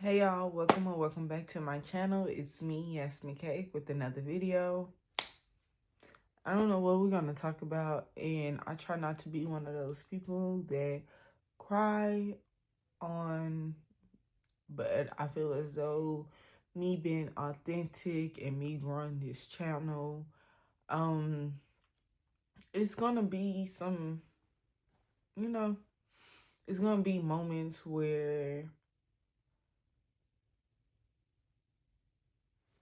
Hey y'all, welcome or welcome back to my channel. It's me, Yasmin Cake, with another video. I don't know what we're gonna talk about, and I try not to be one of those people that cry on, but I feel as though me being authentic and me growing this channel, it's gonna be some, it's gonna be moments where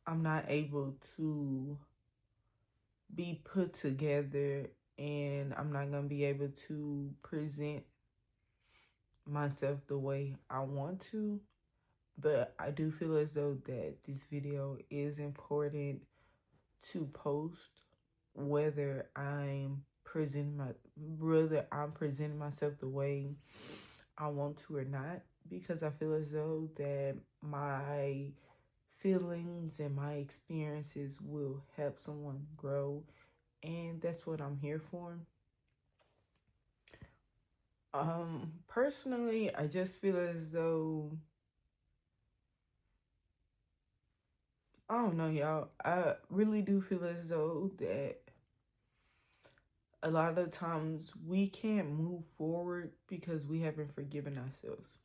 I'm not able to be put together, and I'm not gonna be able to present myself the way I want to. But I do feel as though that this video is important to post, whether I'm presenting myself the way I want to or not, because I feel as though that my feelings and my experiences will help someone grow, and that's what I'm here for. Personally, I just feel as though, I don't know, y'all. I really do feel as though that a lot of times we can't move forward because we haven't forgiven ourselves.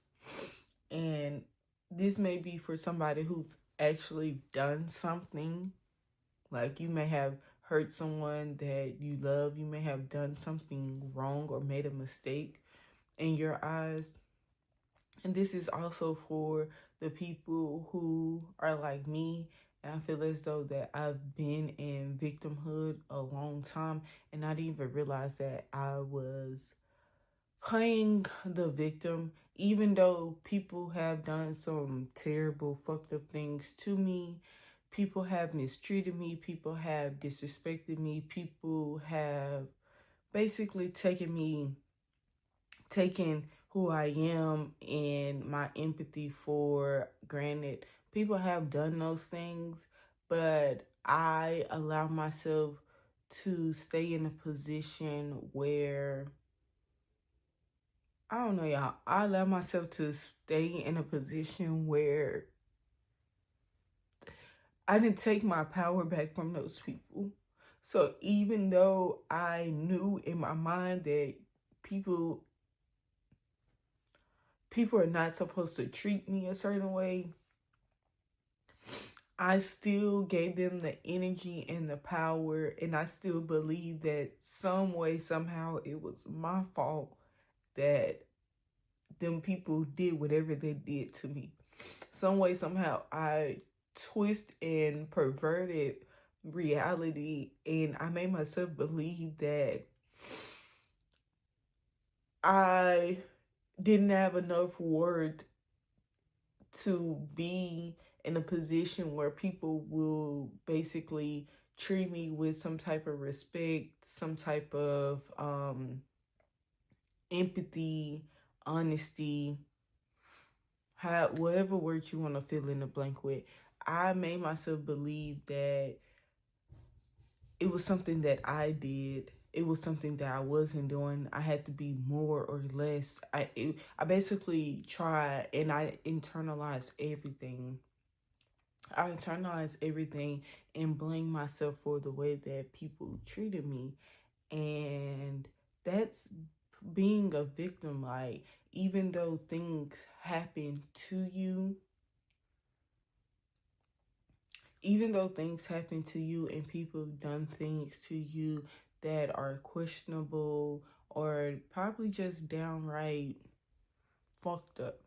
And this may be for somebody who's actually done something. Like, you may have hurt someone that you love. You may have done something wrong or made a mistake in your eyes. And this is also for the people who are like me. And I feel as though that I've been in victimhood a long time and not even realize that I was playing the victim, even though people have done some terrible, fucked up things to me. People have mistreated me. People have disrespected me. People have basically taken who I am and my empathy for granted. People have done those things, but I allow myself to stay in a position where, I don't know, y'all. I allow myself to stay in a position where I didn't take my power back from those people. So even though I knew in my mind that people are not supposed to treat me a certain way, I still gave them the energy and the power, and I still believe that some way, somehow, it was my fault that them people did whatever they did to me. Some way, somehow, I twist and perverted reality, and I made myself believe that I didn't have enough worth to be in a position where people will basically treat me with some type of respect, some type of empathy, honesty, whatever word you want to fill in the blank with. I made myself believe that it was something that I did. It was something that I wasn't doing. I had to be more or less. I basically tried, and I internalized everything. I internalized everything and blamed myself for the way that people treated me. And that's being a victim. Like, even though things happen to you, and people have done things to you that are questionable or probably just downright fucked up,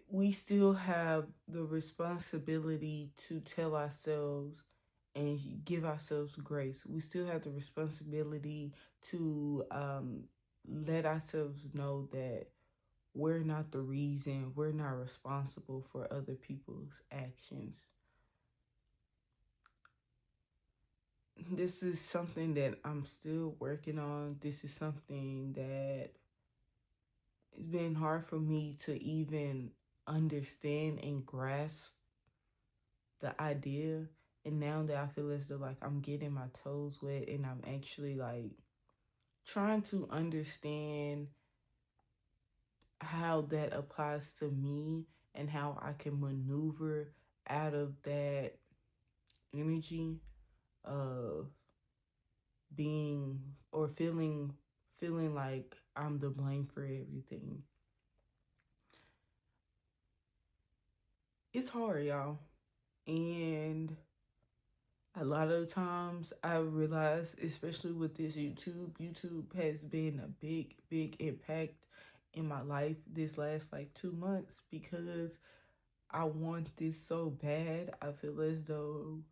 we still have the responsibility to tell ourselves and give ourselves grace. We still have the responsibility to let ourselves know that we're not the reason, we're not responsible for other people's actions. This is something that I'm still working on. This is something that it's been hard for me to even understand and grasp the idea. And now that I feel as though like I'm getting my toes wet and I'm actually like trying to understand how that applies to me and how I can maneuver out of that energy of being or feeling like I'm the blame for everything. It's hard, y'all. And a lot of times I realize, especially with this YouTube has been a big impact in my life this last like 2 months because I want this so bad. I feel as though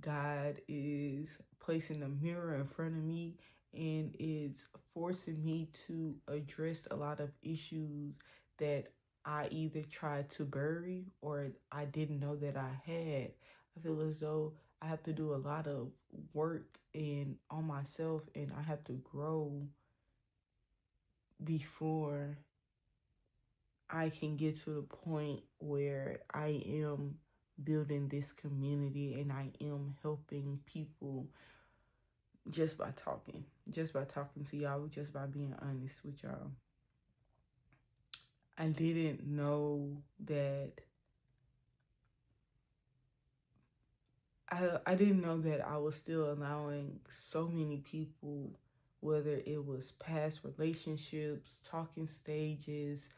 God is placing a mirror in front of me and it's forcing me to address a lot of issues that I either tried to bury or I didn't know that I had. I feel as though I have to do a lot of work and on myself and I have to grow before I can get to the point where I am building this community and I am helping people just by talking to y'all, just by being honest with y'all. I didn't know that I didn't know that I was still allowing so many people, whether it was past relationships, talking stages,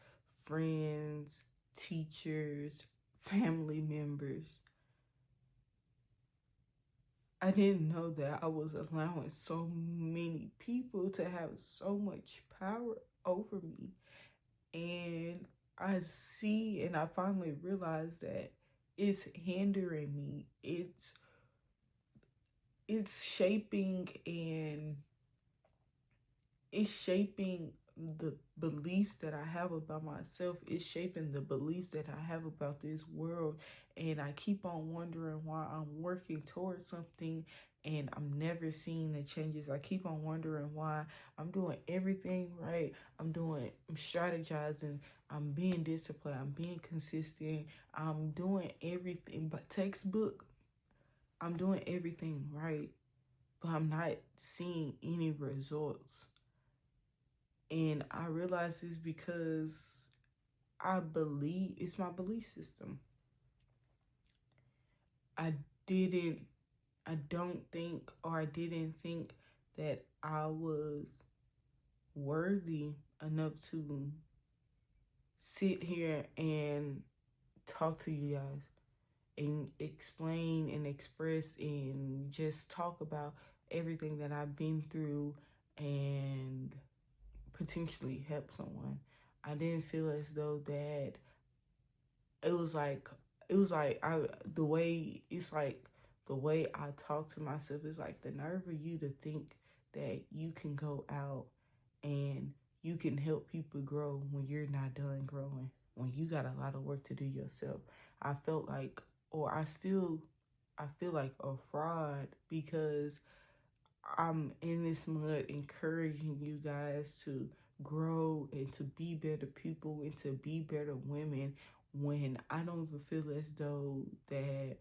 friends, teachers, family members. I didn't know that I was allowing so many people to have so much power over me. And I see and I finally realized that it's hindering me. It's shaping and it's shaping the beliefs that I have about myself. It's shaping the beliefs that I have about this world. And I keep on wondering why I'm working towards something and I'm never seeing the changes. I keep on wondering why I'm doing everything right. I'm strategizing. I'm being disciplined. I'm being consistent. I'm doing everything but textbook. I'm doing everything right, but I'm not seeing any results. And I realize this because I believe it's my belief system. I didn't, I don't think, or I didn't think that I was worthy enough to sit here and talk to you guys and explain and express and just talk about everything that I've been through and potentially help someone. I didn't feel as though that it was like I the way it's like the way I talk to myself is like the nerve of you to think that you can go out and you can help people grow when you're not done growing, when you got a lot of work to do yourself. I felt like, or I feel like a fraud because I'm in this mud encouraging you guys to grow and to be better people and to be better women when I don't even feel as though that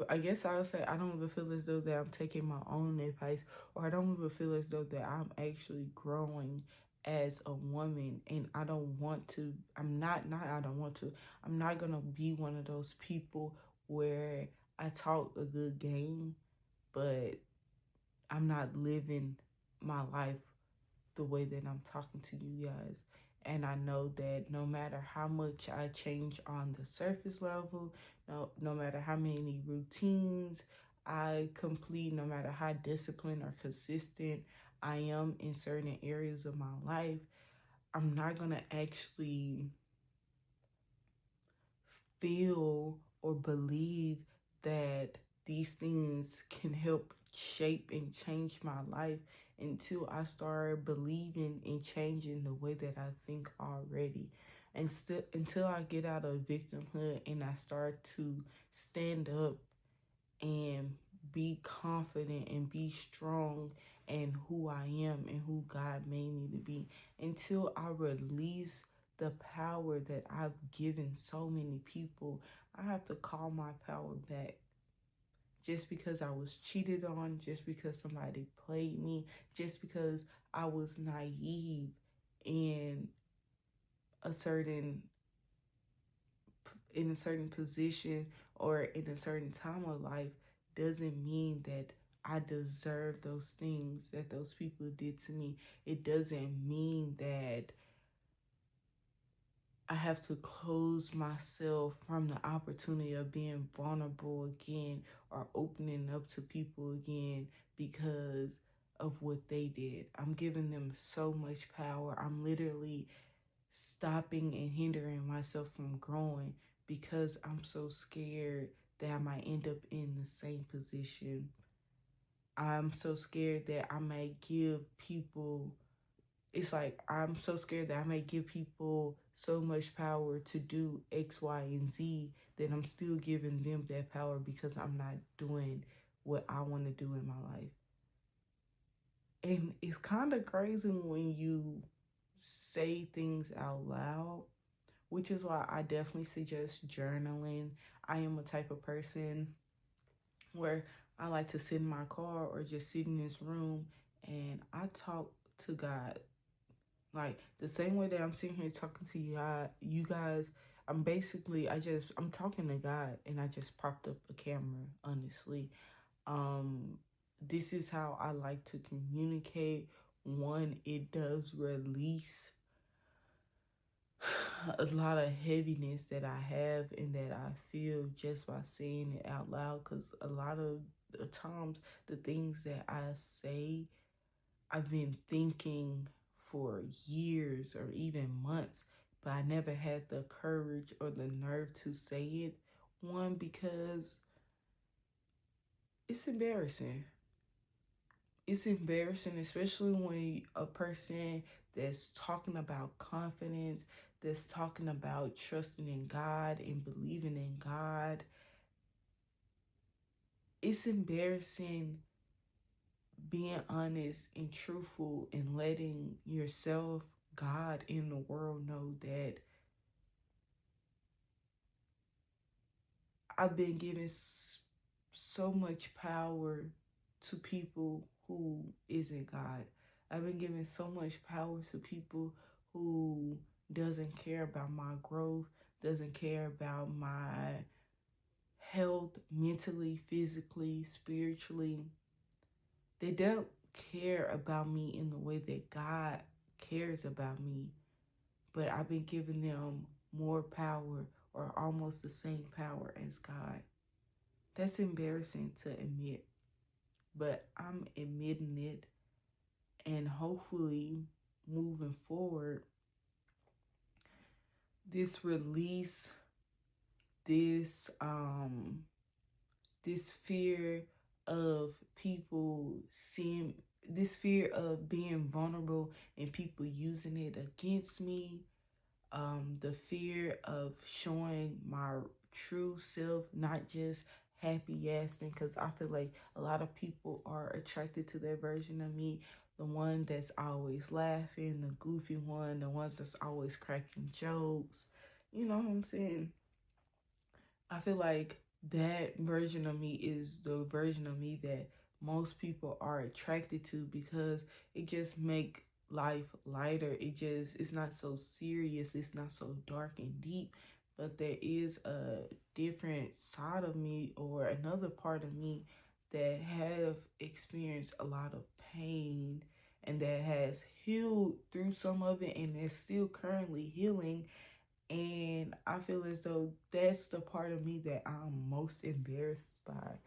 I guess I would say I don't even feel as though that I'm taking my own advice, or I don't even feel as though that I'm actually growing as a woman. And I don't want to, I don't want to, I'm not going to be one of those people where I talk a good game, but I'm not living my life the way that I'm talking to you guys. And I know that no matter how much I change on the surface level, no matter how many routines I complete, no matter how disciplined or consistent I am in certain areas of my life, I'm not going to actually feel or believe that these things can help shape and change my life until I start believing and changing the way that I think already. And until I get out of victimhood and I start to stand up and be confident and be strong in who I am and who God made me to be, until I release the power that I've given so many people, I have to call my power back. Just because I was cheated on, just because somebody played me, just because I was naive in a certain position or in a certain time of life doesn't mean that I deserve those things that those people did to me. It doesn't mean that I have to close myself from the opportunity of being vulnerable again or opening up to people again because of what they did. I'm giving them so much power. I'm literally stopping and hindering myself from growing because I'm so scared that I might end up in the same position. I'm so scared that I might give people, it's like I'm so scared that I might give people so much power to do X, Y, and Z that I'm still giving them that power because I'm not doing what I want to do in my life. And it's kind of crazy when you say things out loud, which is why I definitely suggest journaling. I am a type of person where I like to sit in my car or just sit in this room and I talk to God. Like the same way that I'm sitting here talking to you guys, I'm talking to God and I just propped up a camera, honestly. Um this is how I like to communicate. One, it does release a lot of heaviness that I have and that I feel just by saying it out loud, because a lot of the times the things that I say I've been thinking for years or even months, but I never had the courage or the nerve to say it. One, because it's embarrassing. It's embarrassing, especially when a person that's talking about confidence, that's talking about trusting in God and believing in God. It's embarrassing being honest and truthful and letting yourself, God, in the world know that I've been given so much power to people who isn't God. I've been given so much power to people who doesn't care about my growth, doesn't care about my health mentally, physically, spiritually. They don't care about me in the way that God cares about me. But I've been giving them more power or almost the same power as God. That's embarrassing to admit, but I'm admitting it, and hopefully moving forward, this release, this this fear of people seeing, this fear of being vulnerable and people using it against me, the fear of showing my true self, not just happy Yasmin, because I feel like a lot of people are attracted to that version of me, the one that's always laughing, the goofy one, the ones that's always cracking jokes. You know what I'm saying? I feel like that version of me is the version of me that most people are attracted to because it just make life lighter. It's not so serious, it's not so dark and deep, but there is a different side of me or another part of me that have experienced a lot of pain and that has healed through some of it and is still currently healing. And I feel as though that's the part of me that I'm most embarrassed by.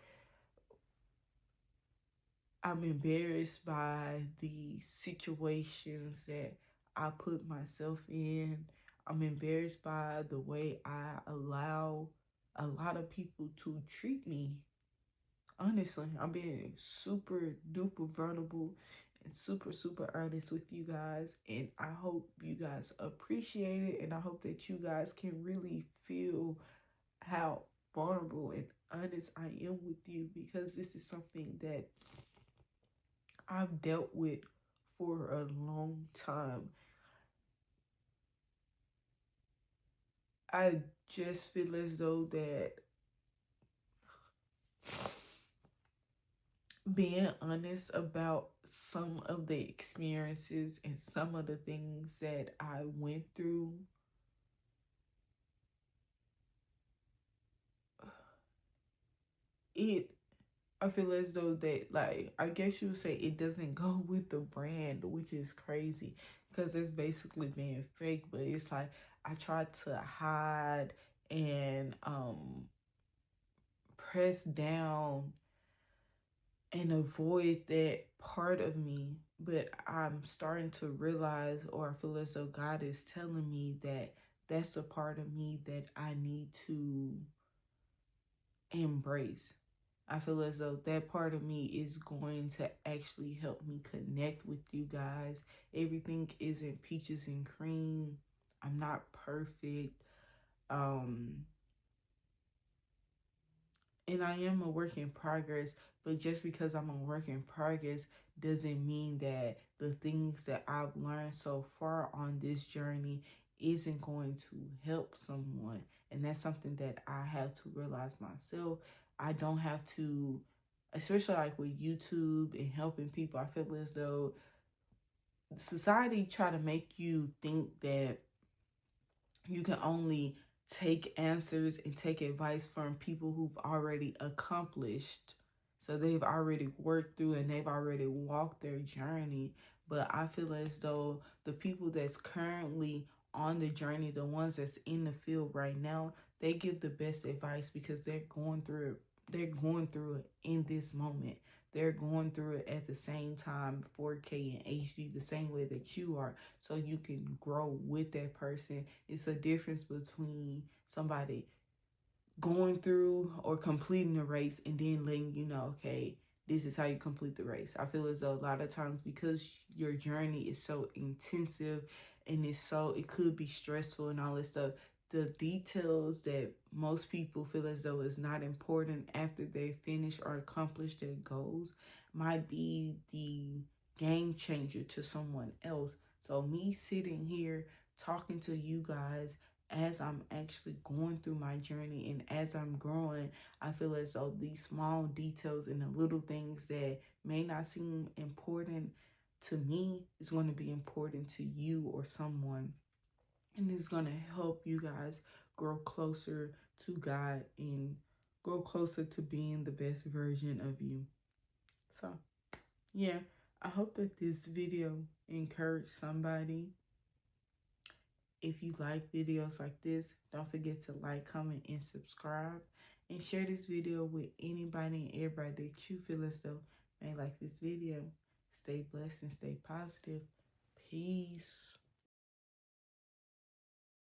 I'm embarrassed by the situations that I put myself in. I'm embarrassed by the way I allow a lot of people to treat me. Honestly, I'm being super duper vulnerable and super, super honest with you guys. And I hope you guys appreciate it. And I hope that you guys can really feel how vulnerable and honest I am with you, because this is something that I've dealt with for a long time. I just feel as though that being honest about some of the experiences and some of the things that I went through, it I feel as though that, like, I guess you would say it doesn't go with the brand, which is crazy because it's basically being fake. But it's like I tried to hide and press down and avoid that part of me. But I'm starting to realize, or I feel as though God is telling me that that's a part of me that I need to embrace. I feel as though that part of me is going to actually help me connect with you guys. Everything isn't peaches and cream. I'm not perfect. Um, and I am a work in progress, but just because I'm a work in progress doesn't mean that the things that I've learned so far on this journey isn't going to help someone. And that's something that I have to realize myself. I don't have to, especially like with YouTube and helping people, I feel as though society try to make you think that you can only take answers and take advice from people who've already accomplished. So they've already worked through and they've already walked their journey. But I feel as though the people that's currently on the journey, the ones that's in the field right now, they give the best advice because they're going through it. They're going through it in this moment. They're going through it at the same time, 4K and HD, the same way that you are, so you can grow with that person. It's a difference between somebody going through or completing the race and then letting you know, okay, this is how you complete the race. I feel as though a lot of times because your journey is so intensive and it could be stressful and all this stuff, the details that most people feel as though is not important after they finish or accomplish their goals might be the game changer to someone else. So me sitting here talking to you guys as I'm actually going through my journey and as I'm growing, I feel as though these small details and the little things that may not seem important to me is going to be important to you or someone. And it's going to help you guys grow closer to God and grow closer to being the best version of you. So, yeah, I hope that this video encouraged somebody. If you like videos like this, don't forget to like, comment, and subscribe. And share this video with anybody and everybody that you feel as though may like this video. Stay blessed and stay positive. Peace.